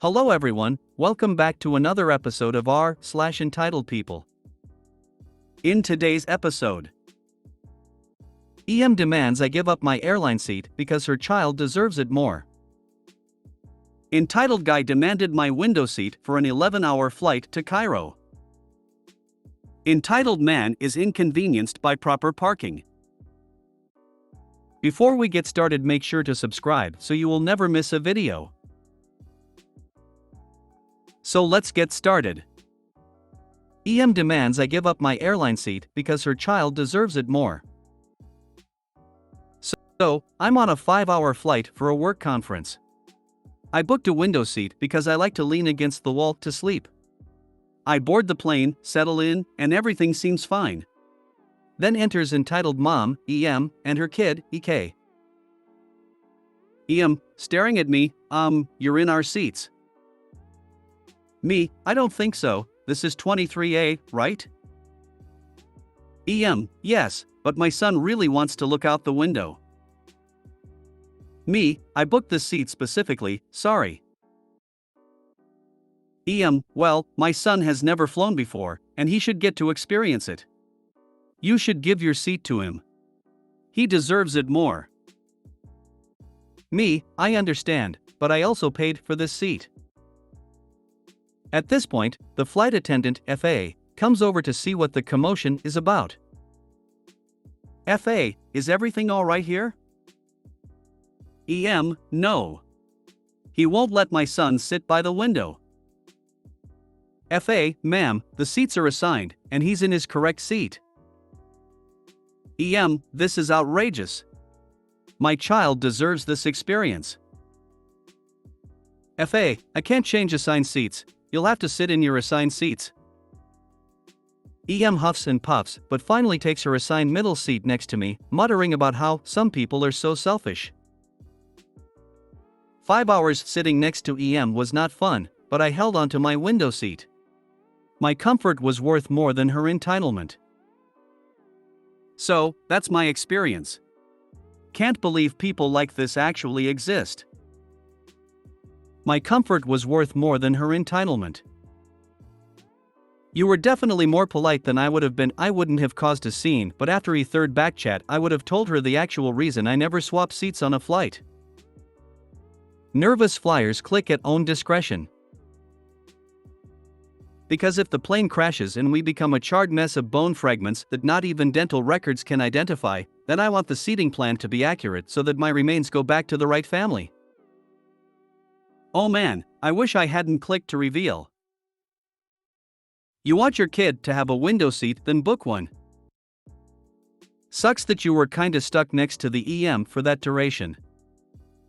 Hello everyone, welcome back to another episode of r/entitled people. In today's episode, EM demands I give up my airline seat because her child deserves it more. Entitled guy demanded my window seat for an 11-hour flight to Cairo. Entitled man is inconvenienced by proper parking. Before we get started, make sure to subscribe so you will never miss a video. So let's get started. EM demands I give up my airline seat because her child deserves it more. So, I'm on a 5-hour flight for a work conference. I booked a window seat because I like to lean against the wall to sleep. I board the plane, settle in, and everything seems fine. Then enters entitled mom, EM, and her kid, EK. EM, staring at me, you're in our seats. Me, I don't think so, this is 23A, right? EM, yes, but my son really wants to look out the window. Me, I booked this seat specifically, sorry. EM, well, my son has never flown before, and he should get to experience it. You should give your seat to him. He deserves it more. Me, I understand, but I also paid for this seat. At this point, the flight attendant, FA, comes over to see what the commotion is about. FA, is everything alright here? EM, no. He won't let my son sit by the window. FA, ma'am, the seats are assigned, and he's in his correct seat. EM, this is outrageous. My child deserves this experience. FA, I can't change assigned seats. You'll have to sit in your assigned seats. EM huffs and puffs, but finally takes her assigned middle seat next to me, muttering about how some people are so selfish. 5 hours sitting next to EM was not fun, but I held on to my window seat. My comfort was worth more than her entitlement. So, that's my experience. Can't believe people like this actually exist. My comfort was worth more than her entitlement. You were definitely more polite than I would have been. I wouldn't have caused a scene, but after a third backchat, I would have told her the actual reason I never swap seats on a flight. Nervous flyers click at own discretion. Because if the plane crashes and we become a charred mess of bone fragments that not even dental records can identify, then I want the seating plan to be accurate so that my remains go back to the right family. Oh man, I wish I hadn't clicked to reveal. You want your kid to have a window seat, then book one. Sucks that you were kinda stuck next to the EM for that duration.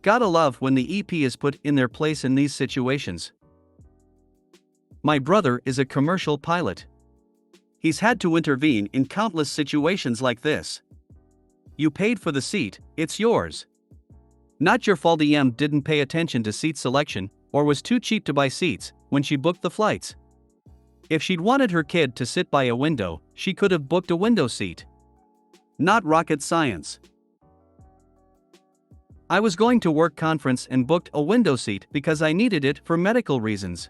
Gotta love when the EP is put in their place in these situations. My brother is a commercial pilot. He's had to intervene in countless situations like this. You paid for the seat, it's yours. Not your fault EM didn't pay attention to seat selection, or was too cheap to buy seats when she booked the flights. If she'd wanted her kid to sit by a window, she could have booked a window seat. Not rocket science. I was going to work conference and booked a window seat because I needed it for medical reasons.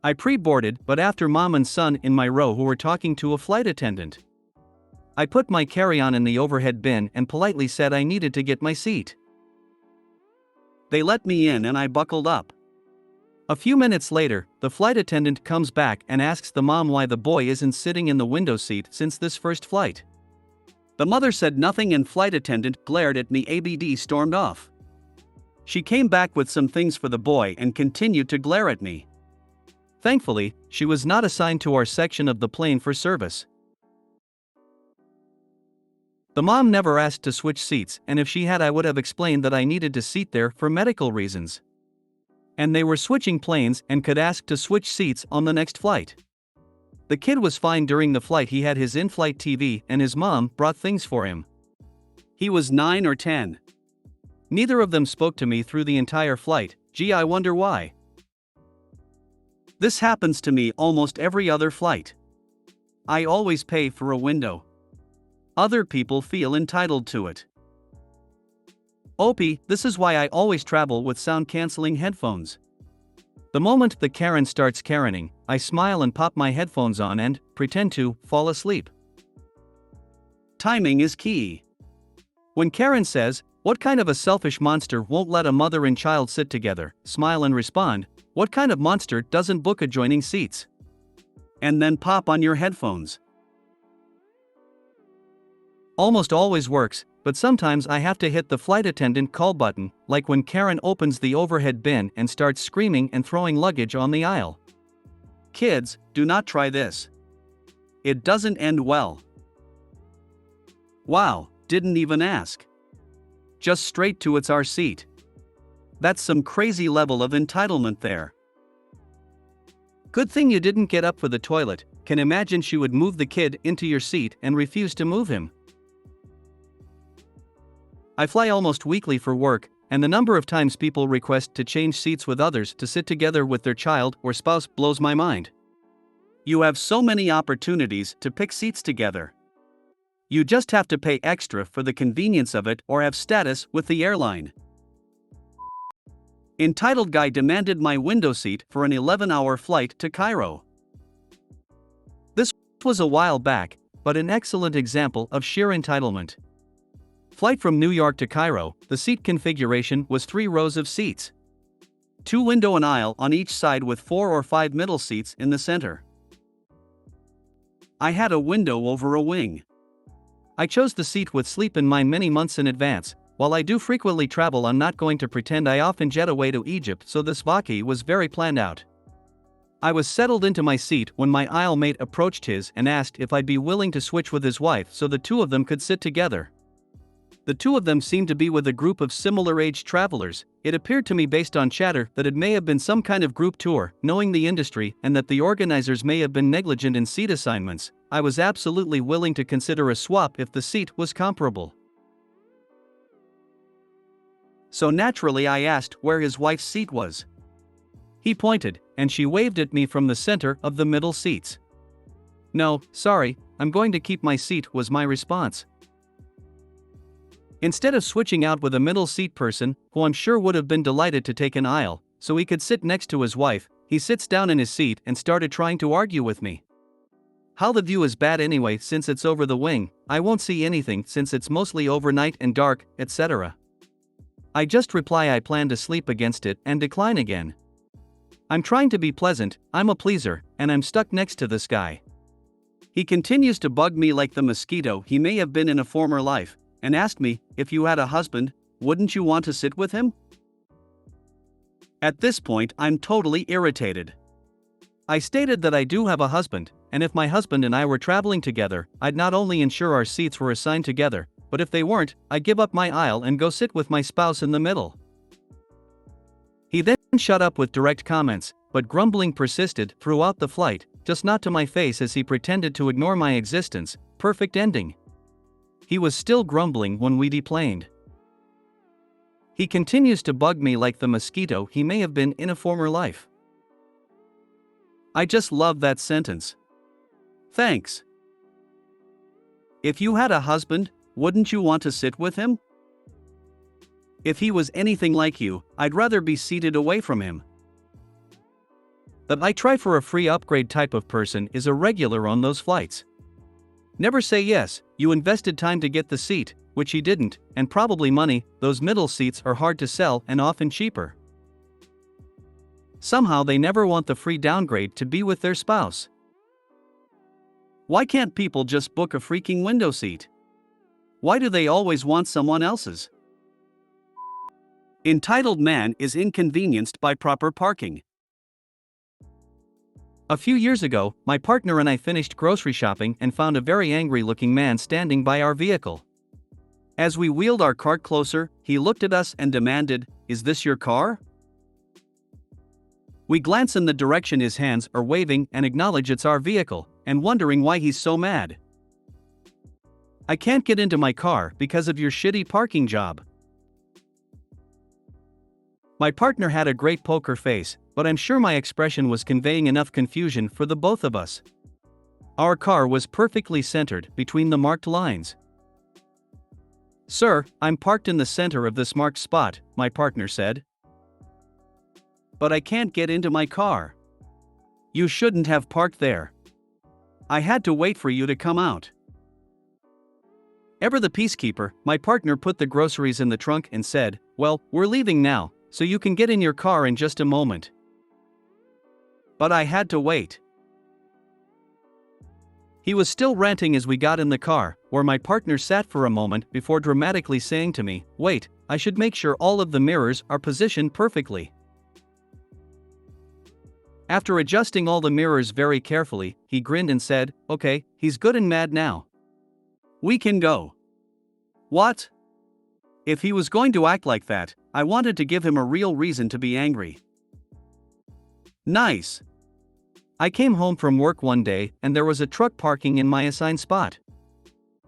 I pre-boarded, but after mom and son in my row who were talking to a flight attendant. I put my carry-on in the overhead bin and politely said I needed to get my seat. They let me in and I buckled up. A few minutes later, the flight attendant comes back and asks the mom why the boy isn't sitting in the window seat since this first flight. The mother said nothing and flight attendant glared at me. ABD stormed off. She came back with some things for the boy and continued to glare at me. Thankfully, she was not assigned to our section of the plane for service. The mom never asked to switch seats, and if she had I would have explained that I needed to seat there for medical reasons. And they were switching planes and could ask to switch seats on the next flight. The kid was fine during the flight. He had his in-flight TV and his mom brought things for him. He was 9 or 10. Neither of them spoke to me through the entire flight. Gee, I wonder why. This happens to me almost every other flight. I always pay for a window. Other people feel entitled to it. OP, this is why I always travel with sound-canceling headphones. The moment the Karen starts Karening, I smile and pop my headphones on and pretend to fall asleep. Timing is key. When Karen says, "What kind of a selfish monster won't let a mother and child sit together?" smile and respond, "What kind of monster doesn't book adjoining seats?" And then pop on your headphones. Almost always works, but sometimes I have to hit the flight attendant call button, like when Karen opens the overhead bin and starts screaming and throwing luggage on the aisle. Kids, do not try this. It doesn't end well. Wow, didn't even ask. Just straight to "it's our seat." That's some crazy level of entitlement there. Good thing you didn't get up for the toilet. Can imagine she would move the kid into your seat and refuse to move him. I fly almost weekly for work, and the number of times people request to change seats with others to sit together with their child or spouse blows my mind. You have so many opportunities to pick seats together. You just have to pay extra for the convenience of it or have status with the airline. Entitled guy demanded my window seat for an 11-hour flight to Cairo. This was a while back, but an excellent example of sheer entitlement. Flight from New York to Cairo, the seat configuration was 3 rows of seats. 2 window and aisle on each side with 4 or 5 middle seats in the center. I had a window over a wing. I chose the seat with sleep in mind many months in advance. While I do frequently travel, I'm not going to pretend I often jet away to Egypt, so this vacay was very planned out. I was settled into my seat when my aisle mate approached his and asked if I'd be willing to switch with his wife so the two of them could sit together. The two of them seemed to be with a group of similar-aged travelers. It appeared to me based on chatter that it may have been some kind of group tour, knowing the industry, and that the organizers may have been negligent in seat assignments. I was absolutely willing to consider a swap if the seat was comparable. So naturally I asked where his wife's seat was. He pointed, and she waved at me from the center of the middle seats. "No, sorry, I'm going to keep my seat," was my response. Instead of switching out with a middle seat person, who I'm sure would have been delighted to take an aisle, so he could sit next to his wife, he sits down in his seat and started trying to argue with me. How the view is bad anyway since it's over the wing, I won't see anything since it's mostly overnight and dark, etc. I just reply I plan to sleep against it and decline again. I'm trying to be pleasant, I'm a pleaser, and I'm stuck next to this guy. He continues to bug me like the mosquito he may have been in a former life, and asked me, "If you had a husband, wouldn't you want to sit with him?" At this point, I'm totally irritated. I stated that I do have a husband, and if my husband and I were traveling together, I'd not only ensure our seats were assigned together, but if they weren't, I'd give up my aisle and go sit with my spouse in the middle. He then shut up with direct comments, but grumbling persisted throughout the flight, just not to my face as he pretended to ignore my existence. Perfect ending. He was still grumbling when we deplaned. He continues to bug me like the mosquito he may have been in a former life. I just love that sentence. Thanks. If you had a husband, wouldn't you want to sit with him? If he was anything like you, I'd rather be seated away from him. The "I try for a free upgrade" type of person is a regular on those flights. Never say yes, you invested time to get the seat, which he didn't, and probably money. Those middle seats are hard to sell and often cheaper. Somehow they never want the free downgrade to be with their spouse. Why can't people just book a freaking window seat? Why do they always want someone else's? Entitled man is inconvenienced by proper parking. A few years ago, my partner and I finished grocery shopping and found a very angry-looking man standing by our vehicle. As we wheeled our cart closer, he looked at us and demanded, "Is this your car?" We glance in the direction his hands are waving and acknowledge it's our vehicle, and wondering why he's so mad. "I can't get into my car because of your shitty parking job." My partner had a great poker face, but I'm sure my expression was conveying enough confusion for the both of us. Our car was perfectly centered between the marked lines. "Sir, I'm parked in the center of this marked spot," my partner said. But I can't get into my car. You shouldn't have parked there. I had to wait for you to come out. Ever the peacekeeper, my partner put the groceries in the trunk and said, "Well, we're leaving now, so you can get in your car in just a moment." But I had to wait. He was still ranting as we got in the car, where my partner sat for a moment before dramatically saying to me, "Wait, I should make sure all of the mirrors are positioned perfectly." After adjusting all the mirrors very carefully, he grinned and said, "Okay, he's good and mad now. We can go." What? If he was going to act like that, I wanted to give him a real reason to be angry. Nice. I came home from work one day and there was a truck parking in my assigned spot.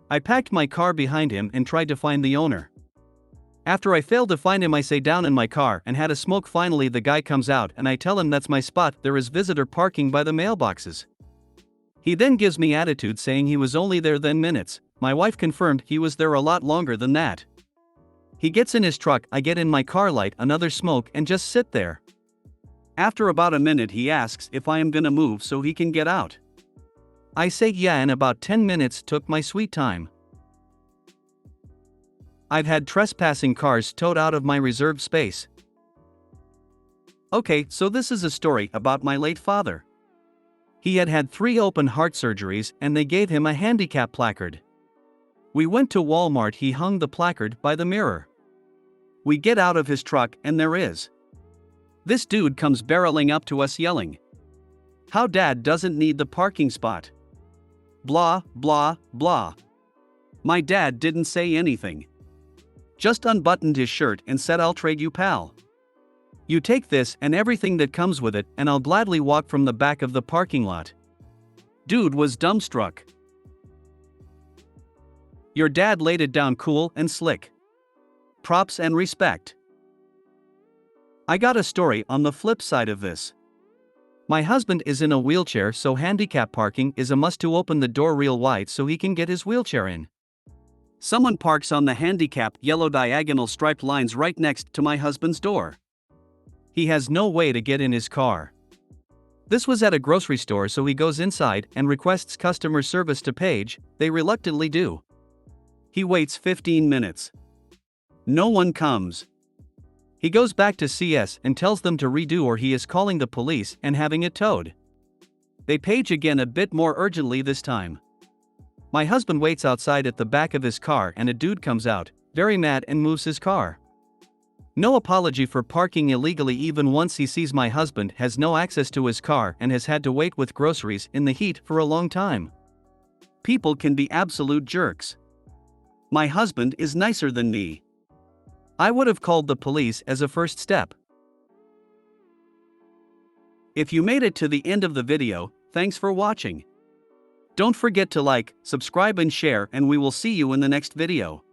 I packed my car behind him and tried to find the owner. After I failed to find him, I sat down in my car and had a smoke. Finally, the guy comes out and I tell him that's my spot, there is visitor parking by the mailboxes. He then gives me attitude saying he was only there 10 minutes. My wife confirmed he was there a lot longer than that. He gets in his truck, I get in my car, light another smoke and just sit there. After about a minute he asks if I am gonna move so he can get out. I say yeah, and about 10 minutes took my sweet time. I've had trespassing cars towed out of my reserved space. Okay, so this is a story about my late father. He had had 3 open heart surgeries and they gave him a handicap placard. We went to Walmart, he hung the placard by the mirror. We get out of his truck and there is. This dude comes barreling up to us yelling, "How Dad doesn't need the parking spot. Blah, blah, blah." My dad didn't say anything. Just unbuttoned his shirt and said, "I'll trade you, pal. You take this and everything that comes with it and I'll gladly walk from the back of the parking lot." Dude was dumbstruck. Your dad laid it down cool and slick. Props and respect. I got a story on the flip side of this. My husband is in a wheelchair, so handicap parking is a must to open the door real wide so he can get his wheelchair in. Someone parks on the handicapped yellow diagonal striped lines right next to my husband's door. He has no way to get in his car. This was at a grocery store, so he goes inside and requests customer service to page. They reluctantly do. He waits 15 minutes. No one comes. He goes back to CS and tells them to redo or he is calling the police and having it towed. They page again, a bit more urgently this time. My husband waits outside at the back of his car and a dude comes out, very mad, and moves his car. No apology for parking illegally. Even once he sees my husband has no access to his car and has had to wait with groceries in the heat for a long time. People can be absolute jerks. My husband is nicer than me. I would have called the police as a first step. If you made it to the end of the video, thanks for watching. Don't forget to like, subscribe and share, and we will see you in the next video.